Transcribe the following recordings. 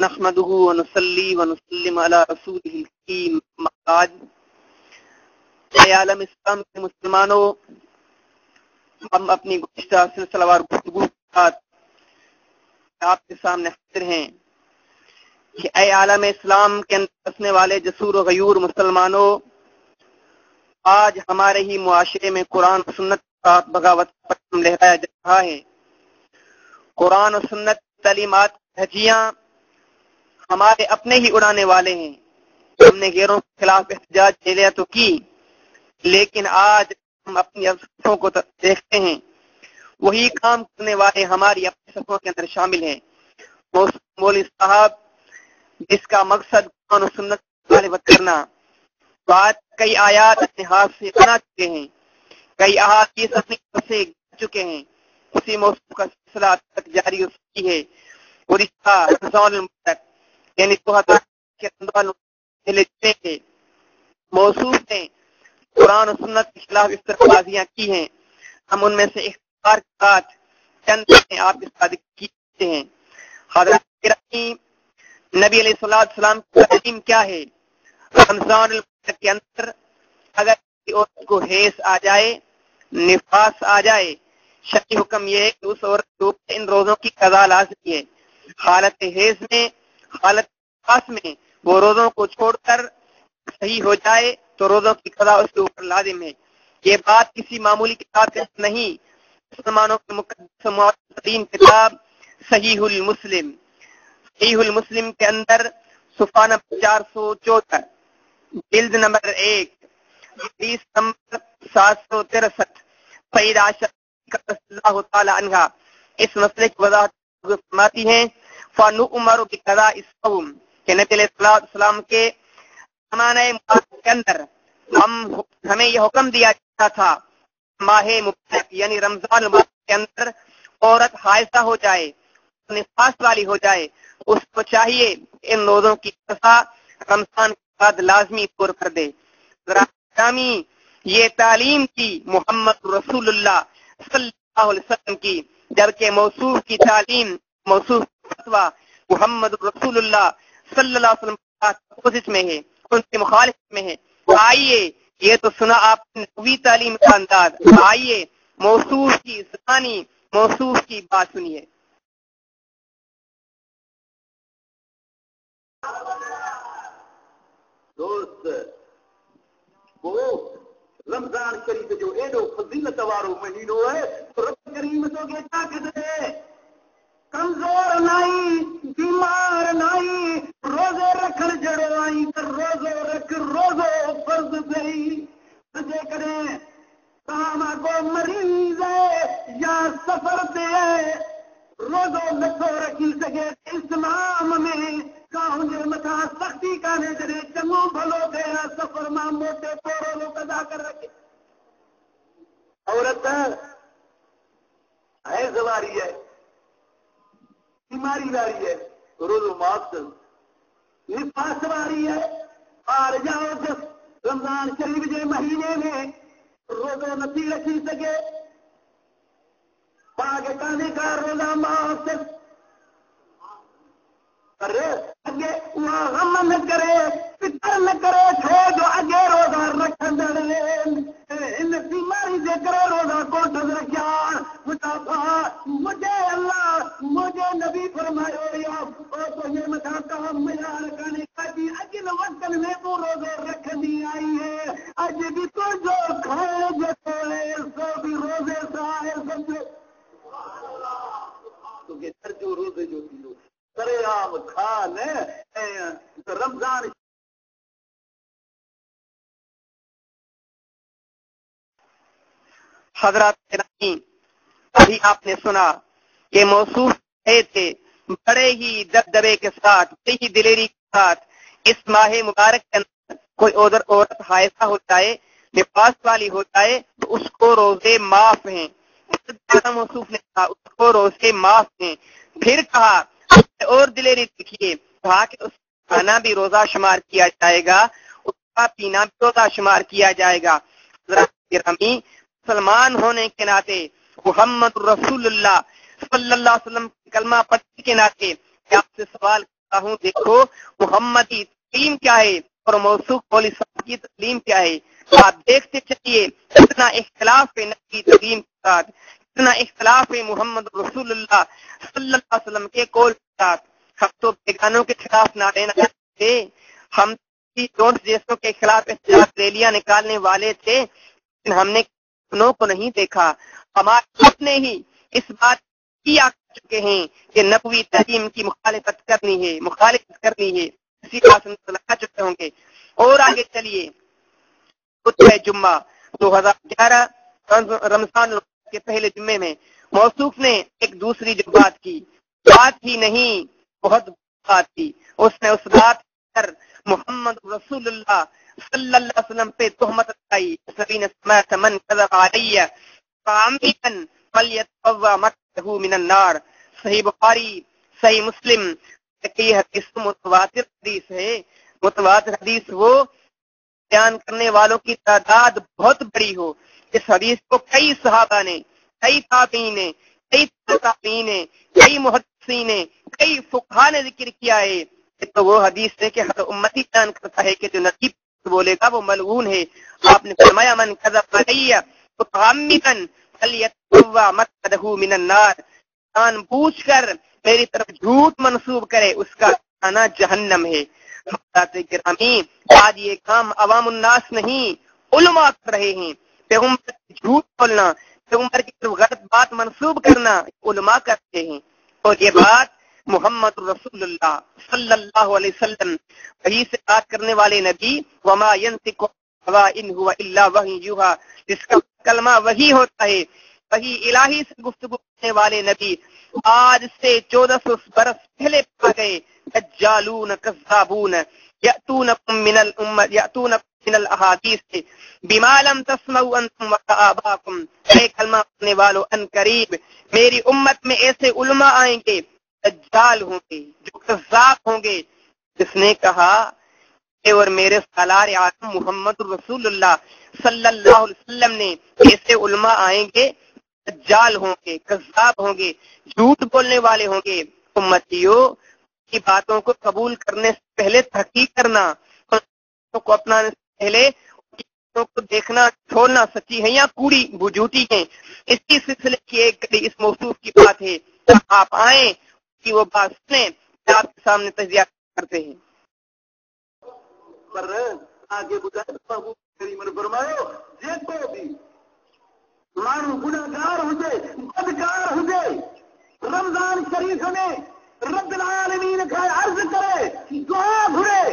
نحمده ونصلي ونسلم على رسوله الكريم اما بعد۔ اے عالم اسلام کے مسلمانوں، ہم اپنی گزشتہ سلسلہ وار گفتگو کے ساتھ آپ کے سامنے حاضر ہیں کہ اے عالم اسلام کے اندر بسنے والے جسور و غیور مسلمانوں، آج ہمارے ہی معاشرے میں قرآن و سنت کے ساتھ بغاوت پر لہرایا جا رہا ہے۔ قرآن و سنت تعلیمات دھجیاں ہمارے اپنے ہی اڑانے والے ہیں۔ ہم نے غیروں کے خلاف احتجاج لیا تو کی، لیکن آج ہم اپنی صفوں کو دیکھتے ہیں، وہی کام کرنے والے ہماری اپنی صفوں کے اندر شامل ہیں۔ مولوی صاحب، جس کا مقصد قرآن و سنت کو غالب کرنا، بات کئی آیات اپنے ہاتھ سے بنا چکے ہیں، کئی احادیث اپنی طرف سے گر چکے ہیں، اسی موضوع کا سلسلہ تک جاری ہے۔ اور اس کا رمضان المبارک یعنی کے تھے موصوف نے قرآن و سنت کے خلاف استقبازیاں کی ہیں۔ ہم ان میں سے اختیار کے ساتھ چند آپ کے ساتھ کیتے ہیں۔ حضرت نبی علیہ السلام کی تعلیم کیا ہے؟ رمضان المبارک کے اندر اگر کسی عورت کو حیض آ جائے، نفاس آ جائے، شرعی حکم یہ ہے کہ اس عورت کو ان روزوں کی قضا لازمی ہے۔ حالت حیض میں، حالت نفاس میں وہ روزوں کو چھوڑ کر صحیح ہو جائے تو روزوں کی قضا اس کے اوپر لازم ہے۔ یہ بات کسی معمولی کتاب سے نہیں، مسلمانوں کے مقدس معتبرین کتاب صحیح المسلم، صحیح المسلم کے اندر صفحہ نمبر 464، جلد نمبر 1، حدیث نمبر 763، سیدہ عائشہ رضی اللہ تعالی عنہا اس مسئلے کی وضاحت فرماتی ہیں، فَنُؤْمَرُ بِقَضَاءِ الصَّوْمِ کہ نبی علیہ السلام کے زمانہ مبارک کے اندر ہمیں یہ حکم دیا جاتا تھا، ماہ مبارک یعنی رمضان مبارک کے اندر عورت حائضہ ہو جائے، نفاس والی ہو جائے، اس کو چاہیے ان روزوں کی قضا رمضان کے بعد لازمی طور پر دے۔ گرامی، یہ تعلیم کی محمد رسول اللہ صلی اللہ علیہ وسلم کی، جبکہ موصوف کی تعلیم، موصوف فتویٰ محمد رسول اللہ صلی اللہ علیہ وسلم اپوزٹ میں ہے، ان کی مخالفت میں ہے۔ آئیے، یہ تو سنا آپ نے نبوی تعلیم کا انداز، آئیے موصوف کی زبانی، موصوف کی بات سنیے۔ دوست وہ رمضان شریف جو ایڈو فضیلت وارو مہینو ہے، رب کریم تو کے طاقت ہے، کمزور نائی، بیمار نائی، روزے رکھن جڑو آئی تو روزو رکھ، روزو فرض پئی تجھے کریں کام کو مریض ہے یا سفر پہ ہے، روزو نتھو رکھی سگے اسلام میں کاؤں جے متا سختی کانے جڑے چنگو بھلو گیا سفر ماں موٹے پورو لو قضا کر رکھے۔ عورت حیض واری ہے، بیماری واری ہے، روزو معاف کر، نفاس واری ہے، آر جاؤ جس رمضان شریف کے مہینے میں روزو نتی رکھی سکے، پاکستانی کا روزہ معاف کر، اگے وہاں غم نہ کرے، فکر نہ کرے، چھو جو اگے روزہ رکھن دے ان بیماری سے کرے روزہ کو رکھیا مجھے اللہ مجھے نبی فرمایا یا تو یہ متا کام میار کرنے کا بھی اجن وقت میں تو روزہ رکھنی آئی ہے، اج بھی تو جو کھائے جو ہے سو بھی روزے سے آئے سمجھو تو کہ جو روزے جو تھی کرے عام خان رمضان۔ حضرات ابھی آپ نے سنا کہ موصوف تھے بڑے ہی دبدبے کے ساتھ، بڑی ہی دلیری کے ساتھ اس ماہ مبارک کے اندر کوئی عورت حائضہ ہو جائے، نفاس والی ہو جائے تو اس کو روزے معاف ہیں۔ موصوف نے کہا اس کو روزے معاف ہیں، پھر کہا اور دلیری دیکھیے، کہا کہ اس کا کھانا بھی روزہ شمار کیا جائے گا، اس کا پینا بھی روزہ شمار کیا جائے گا۔ مسلمان ہونے کے ناطے، محمد رسول اللہ صلی اللہ علیہ وسلم کلمہ پڑھنے کے ناطے آپ سے سوال بتاتا ہوں، دیکھو محمدی تعلیم کیا ہے اور موصوف مولوی صاحب کی تعلیم کیا ہے. آپ دیکھتے چلیے اتنا اختلاف ہے نبی تعلیم کے ساتھ، اتنا اختلاف ہے محمد رسول اللہ صلی اللہ علیہ وسلم کے قول کے ساتھ. ہم تو بیگانوں کے خلاف نہ لینا تھے، ہم جیسوں کے خلاف احتجاج ریلیاں نکالنے والے تھے، لیکن ہم نے کو نہیں دیکھا. ہمارے اپنے ہی اس بات کیا چکے ہیں کہ نبوی تعلیم کی مخالفت کرنی ہے، اسی بات لگا چکے ہوں گے. اور آگے چلیے، خطبہ جمعہ 2011 رمضان کے پہلے جمعے میں موصوف نے ایک دوسری جو بات کی، بات ہی نہیں بہت بات کی. اس نے اس بات پر محمد رسول اللہ صلی اللہ علیہ وسلم پہ تہمت لگائی. سبین سمعت من کذب علی فعمدا فلیتبوأ مقعده من النار. صحیح بخاری، صحیح مسلم کی حدیث متواتر حدیث ہے. متواتر حدیث وہ بیان کرنے والوں کی تعداد بہت بڑی ہو. اس حدیث کو کئی صحابہ نے، کئی تابعین نے، کئی تابعین نے، کئی محدثین نے، کئی فقہاء نے ذکر کیا ہے. تو وہ حدیث ہے کہ ہر امتی بیان کرتا ہے کہ جو نبی بولے گا وہ ملعون ہے. آپ نے فرمایا من کذب علی متعمدا فلیتبوأ مقعده من النار. جان بوجھ کر میری طرف جھوٹ منسوب کرے اس کا ٹھکانہ جہنم ہے. گرامی، آج یہ کام عوام الناس نہیں علماء کر رہے ہیں. پیغمبر جھوٹ بولنا، پیغمبر کی طرف غلط بات منسوب کرنا علماء کرتے ہیں. اور یہ بات محمد رسول اللہ صلی اللہ علیہ وسلم وحی سے بات کرنے والے نبی، وما ينطق عن ان هو الا وحی یوحی، جس کا کلمہ وحی ہوتا ہے، وحی الہی سے گفتگو کرنے والے نبی آج سے 1400 برس پہلے پا گئے. دجالون کذابون یاتونکم من الاحادیث بما لم تسمعوا انتم وآباؤکم. اے کلمہ پڑھنے والو، ان قریب میری امت میں ایسے علماء آئیں گے، دجال ہوں گے، جو کذاب ہوں گے. جس نے کہا اور میرے سالار اعظم محمد رسول اللہ صلی اللہ علیہ وسلم نے ایسے علماء آئیں گے، دجال ہوں گے، کذاب ہوں گے، جھوٹ بولنے والے ہوں گے. امتیوں کی باتوں کو قبول کرنے سے پہلے تحقیق کرنا، کو اپنانے سے پہلے کو دیکھنا چھوڑنا سچی ہے یا کوڑی جھوٹی ہے. اسی سلسلے کی ایک اس موصوف کی بات ہے. آپ آئیں کہ وہ بات سنیں، آپ کے سامنے تجزیہ کرتے ہیں. پر آگے بتایا کریم نے فرمایا جیتو بھی مانو گناہگار ہوجے، بدکار ہوجے، رمضان شریف میں رب العالمین کا عرض کرے، دعا بھرے،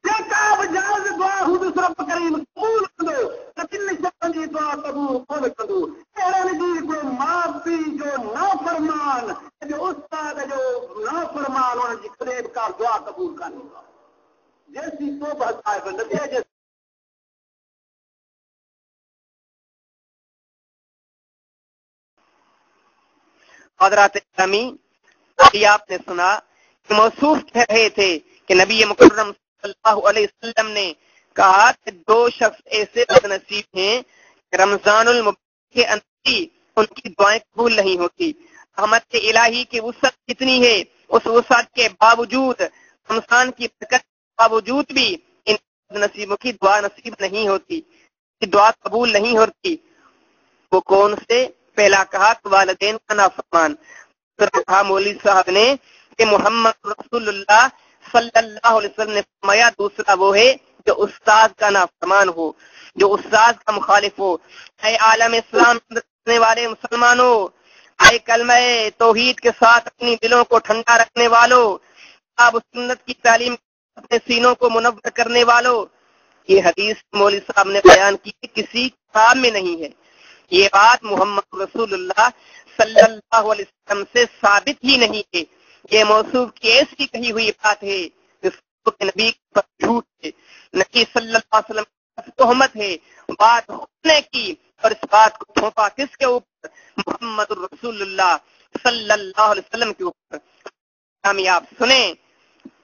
جیتا بجاز دعا حضور رب کریم قبول کرو، کتن شکن جی دعا قبول کرو. ایران جی جو معافی، جو نافرمان، جو استاد، جو نافرمان ان کی قریب کا دعا قبول کرنے کا جیسی توبہ صاحب نتیجے. حضرات گرامی، ابھی آپ نے سنا کہ موصوف کہہ رہے تھے کہ نبی مکرم صلی اللہ علیہ وسلم نے کہا کہ دو شخص ایسے بد نصیب ہیں کہ رمضان المبارک کے اندر ان کی دعائیں قبول نہیں ہوتی. رحمت الہی کی وسعت کتنی ہے، اس وسعت کے باوجود، رمضان کی برکت کے باوجود بھی ان بد نصیبوں کی دعا نصیب نہیں ہوتی، دعا قبول نہیں ہوتی. وہ کون سے؟ پہلا کہا تو والدین کا نافرمان. کہا مولوی صاحب نے کہ محمد رسول اللہ صلی اللہ علیہ وسلم نے فرمایا دوسرا وہ ہے جو استاد کا نافرمان ہو، جو استاد کا مخالف ہو. اے عالم اسلام رکھنے والے مسلمانوں، اے کلمہ توحید کے ساتھ اپنی دلوں کو ٹھنڈا رکھنے والوں، آپ سنت کی تعلیم اپنے سینوں کو منور کرنے والوں، یہ حدیث مولوی صاحب نے بیان کی کسی کتاب میں نہیں ہے. یہ بات محمد رسول اللہ صلی اللہ علیہ وسلم سے ثابت ہی نہیں ہے. یہ موصوف کی ایسی کہی ہوئی بات ہے جس کو نبی پر جھوٹ ہے، نبی صلی اللہ علیہ وسلم پر تہمت ہے. بات ہونے کی اور اس بات کو تھوپا کس کے اوپر؟ محمد رسول اللہ صلی اللہ علیہ وسلم کے اوپر. آپ سنیں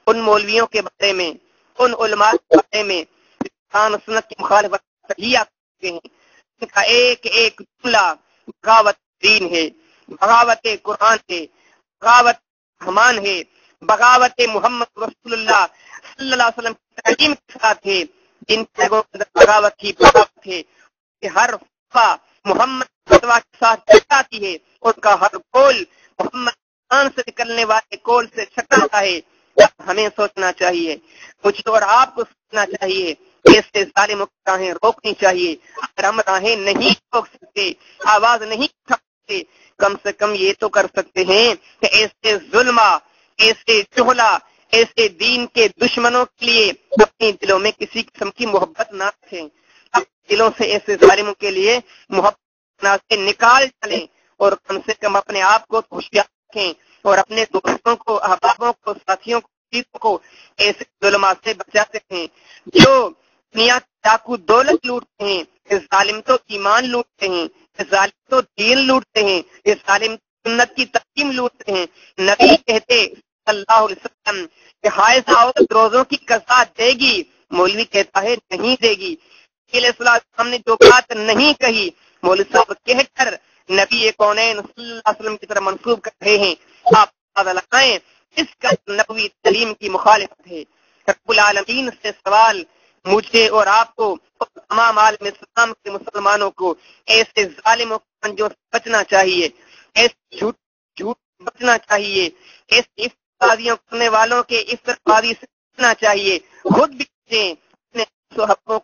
ان مولویوں کے بارے میں، ان علماء کے بارے میں قرآن و سنت کی مخالفت کرتے ہیں. ان کا ایک ایک جملہ بغاوت دین ہے، بغاوت قرآن ہے، بغاوت رحمان ہے، بغاوت محمد رسول اللہ صلی اللہ علیہ وسلم کی تعلیم کے ساتھ ہے، جن کے رگوں کے اندر بغاوت ہے کہ ہر فتویٰ محمد فتویٰ کے ساتھ ٹکراتی ہے، ان کا ہر قول محمد خان سے نکلنے والے قول سے ٹکراتا ہے۔ ہمیں سوچنا چاہیے، مجھے اور آپ کو سوچنا چاہیے، ایسے ظالموں کی راہیں روکنی چاہیے۔ اگر ہم راہیں نہیں روک سکتے، آواز نہیں اٹھا سکتے، کم سے کم یہ تو کر سکتے ہیں کہ ایسے ظلمہ، ایسے جہلا، ایسے دین کے دشمنوں کے لیے اپنی دلوں میں کسی قسم کی محبت نہ رکھیں، اپنے دلوں سے ایسے ظالموں کے لیے محبت نہ سے نکال ڈالیں، اور کم سے کم اپنے آپ کو ہوشیار رکھیں اور اپنے دوستوں کو، احبابوں کو، ساتھیوں کو ایسے ظلمات سے بچا سکیں۔ جو دنیا چاقو دولت لوٹتے ہیں، اس ظالم تو ایمان لوٹتے ہیں، اس ظالم تو دین لوٹتے ہیں، اس ظالم سنت کی تعلیم لوٹتے ہیں۔ نبی کہتے صلی اللہ علیہ وسلم کہ حائض عورت روزوں کی قضا دے گی، مولوی کہتا ہے نہیں دے گی۔ علیہ السلام نے جو بات نہیں کہی، مولوی صاحب کہہ کر نبی کونین صلی اللہ علیہ وسلم کی طرف منسوب کر رہے ہیں۔ آپ اندازہ لگائیں اس کا نبوی تعلیم کی مخالفت ہے۔ رب العالمین سے سوال، مجھے اور آپ کو اور تمام عالم اسلام کے مسلمانوں کو ایسے ظالموں سے بچنا چاہیے، ایسے جھوٹ بچنا چاہیے، ایسے افترابازیوں کرنے والوں کے افترابازی سے بچنا چاہیے، خود بھی بچیں، اپنے حقوں